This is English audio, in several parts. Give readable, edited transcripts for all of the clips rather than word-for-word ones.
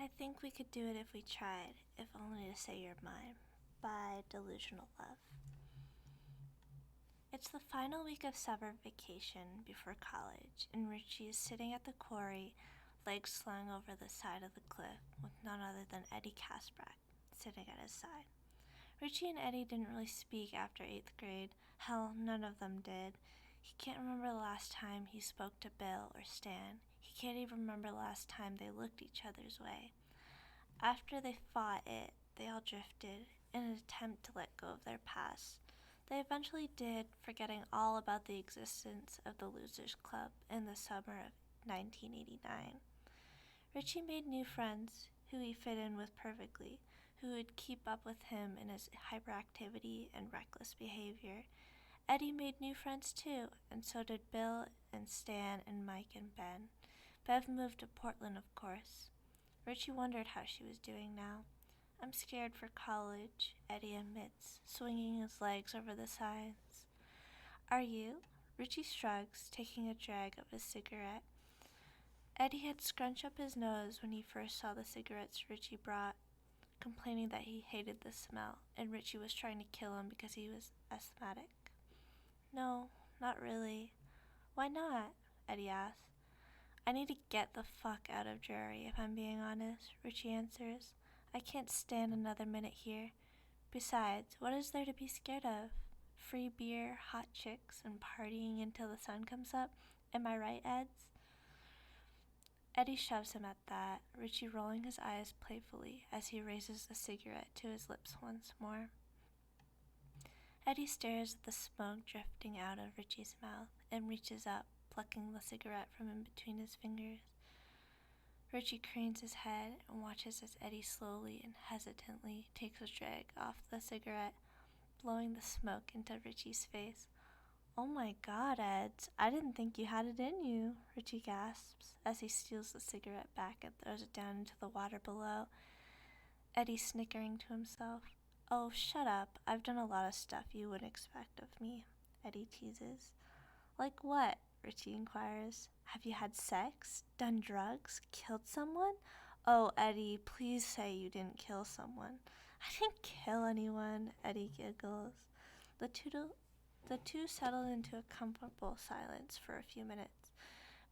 I think we could do it if we tried, if only to say you're mine, by DelusionalLove. It's the final week of summer vacation before college, and Richie is sitting at the quarry, legs slung over the side of the cliff, with none other than Eddie Kasprak sitting at his side. Richie and Eddie didn't really speak after 8th grade. Hell, none of them did. He can't remember the last time he spoke to Bill or Stan. He can't even remember the last time they looked each other's way. After they fought it, they all drifted in an attempt to let go of their past. They eventually did, forgetting all about the existence of the Losers Club in the summer of 1989. Richie made new friends who he fit in with perfectly, who would keep up with him in his hyperactivity and reckless behavior. Eddie made new friends too, and so did Bill and Stan and Mike and Ben. Bev moved to Portland, of course. Richie wondered how she was doing now. "I'm scared for college," Eddie admits, swinging his legs over the sides. "Are you?" Richie shrugs, taking a drag of his cigarette. Eddie had scrunched up his nose when he first saw the cigarettes Richie brought, complaining that he hated the smell, and Richie was trying to kill him because he was asthmatic. "No, not really." "Why not?" Eddie asks. "I need to get the fuck out of Drury, if I'm being honest," Richie answers. "I can't stand another minute here. Besides, what is there to be scared of? Free beer, hot chicks, and partying until the sun comes up. Am I right, Eds?" Eddie shoves him at that, Richie rolling his eyes playfully as he raises the cigarette to his lips once more. Eddie stares at the smoke drifting out of Richie's mouth and reaches up, plucking the cigarette from in between his fingers. Richie cranes his head and watches as Eddie slowly and hesitantly takes a drag off the cigarette, blowing the smoke into Richie's face. "Oh my God, Eds, I didn't think you had it in you," Richie gasps as he steals the cigarette back and throws it down into the water below, Eddie snickering to himself. "Oh, shut up. I've done a lot of stuff you wouldn't expect of me," Eddie teases. "Like what?" Richie inquires. "Have you had sex? Done drugs? Killed someone?" "Oh, Eddie, please say you didn't kill someone." "I didn't kill anyone," Eddie giggles. The two settled into a comfortable silence for a few minutes,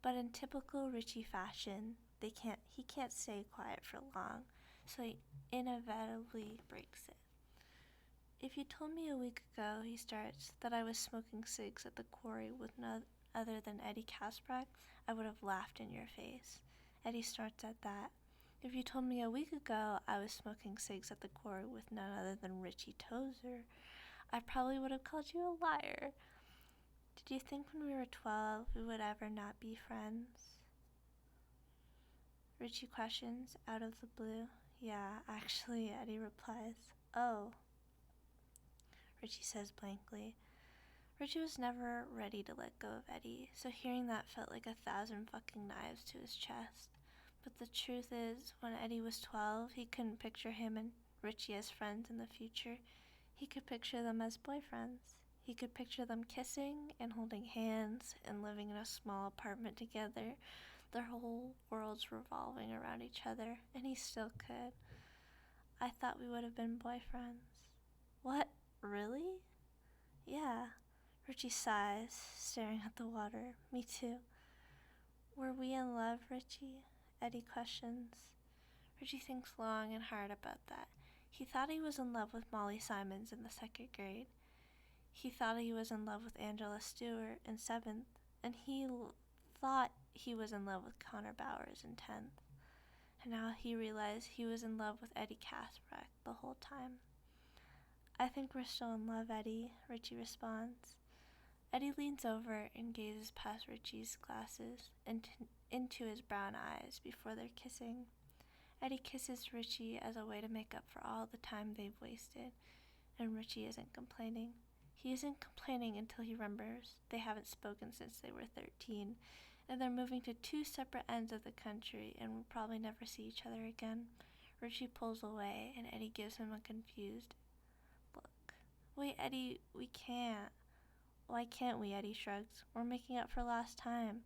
but in typical Richie fashion, he can't stay quiet for long, so he inevitably breaks it. "If you told me a week ago," he starts, "that I was smoking cigs at the quarry with none other than Eddie Kasprak, I would have laughed in your face." Eddie starts at that. "If you told me a week ago I was smoking cigs at the quarry with none other than Richie Tozer, I probably would have called you a liar." "Did you think when we were 12 we would ever not be friends?" Richie questions, out of the blue. "Yeah, actually," Eddie replies. "Oh," Richie says blankly. Richie was never ready to let go of Eddie, so hearing that felt like 1,000 fucking knives to his chest. But the truth is, when Eddie was 12, he couldn't picture him and Richie as friends in the future. He could picture them as boyfriends. He could picture them kissing and holding hands and living in a small apartment together, their whole worlds revolving around each other, and he still could. "I thought we would have been boyfriends." "What? Really?" "Yeah." Richie sighs, staring at the water. "Me too." "Were we in love, Richie?" Eddie questions. Richie thinks long and hard about that. He thought he was in love with Molly Simons in the 2nd grade. He thought he was in love with Angela Stewart in 7th, and he thought he was in love with Connor Bowers in 10th. And now he realized he was in love with Eddie Kasprak the whole time. "I think we're still in love, Eddie," Richie responds. Eddie leans over and gazes past Richie's glasses into his brown eyes before they're kissing. Eddie kisses Richie as a way to make up for all the time they've wasted, and Richie isn't complaining. He isn't complaining until he remembers they haven't spoken since they were 13, and they're moving to 2 separate ends of the country and will probably never see each other again. Richie pulls away, and Eddie gives him a confused look. "Wait, Eddie, we can't." "Why can't we?" Eddie shrugs. "We're making up for lost time."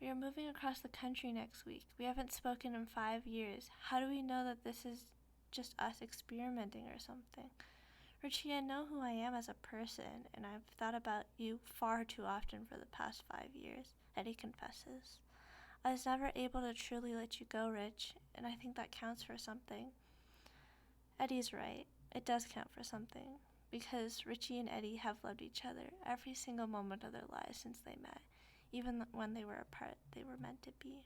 We are moving across the country next week. We haven't spoken in 5 years. How do we know that this is just us experimenting or something? Richie, I know who I am as a person, and I've thought about you far too often for the past 5 years, Eddie confesses. I was never able to truly let you go, Rich, and I think that counts for something. Eddie's right. It does count for something, because Richie and Eddie have loved each other every single moment of their lives since they met. Even when they were apart, they were meant to be.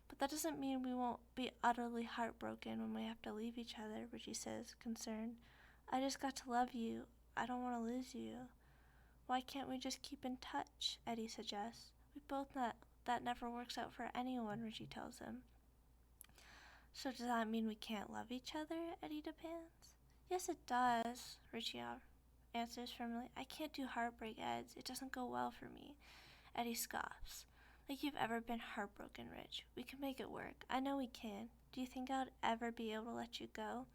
But that doesn't mean we won't be utterly heartbroken when we have to leave each other, Richie says, concerned. I just got to love you. I don't want to lose you. Why can't we just keep in touch? Eddie suggests. We both know that never works out for anyone, Richie tells him. So does that mean we can't love each other? Eddie demands. Yes, it does, Richie answers firmly. I can't do heartbreak, Eds. It doesn't go well for me. Eddie scoffs. Like you've ever been heartbroken, Rich. We can make it work. I know we can. Do you think I'd ever be able to let you go?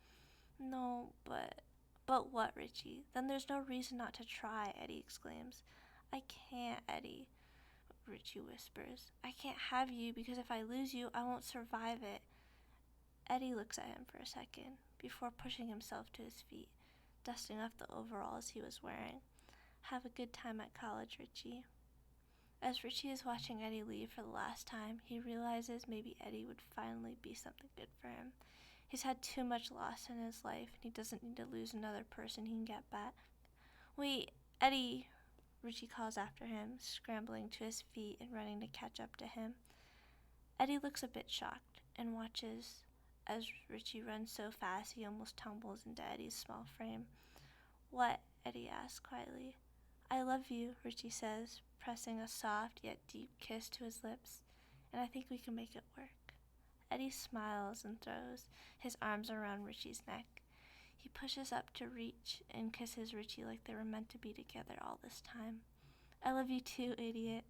No, but... But what, Richie? Then there's no reason not to try, Eddie exclaims. I can't, Eddie, Richie whispers. I can't have you because if I lose you, I won't survive it. Eddie looks at him for a second before pushing himself to his feet, dusting off the overalls he was wearing. Have a good time at college, Richie. As Richie is watching Eddie leave for the last time, he realizes maybe Eddie would finally be something good for him. He's had too much loss in his life, and he doesn't need to lose another person he can get back. Wait, Eddie, Richie calls after him, scrambling to his feet and running to catch up to him. Eddie looks a bit shocked and watches as Richie runs so fast he almost tumbles into Eddie's small frame. What? Eddie asks quietly. I love you, Richie says, pressing a soft yet deep kiss to his lips, and I think we can make it work. Eddie smiles and throws his arms around Richie's neck. He pushes up to reach and kisses Richie like they were meant to be together all this time. I love you too, idiot,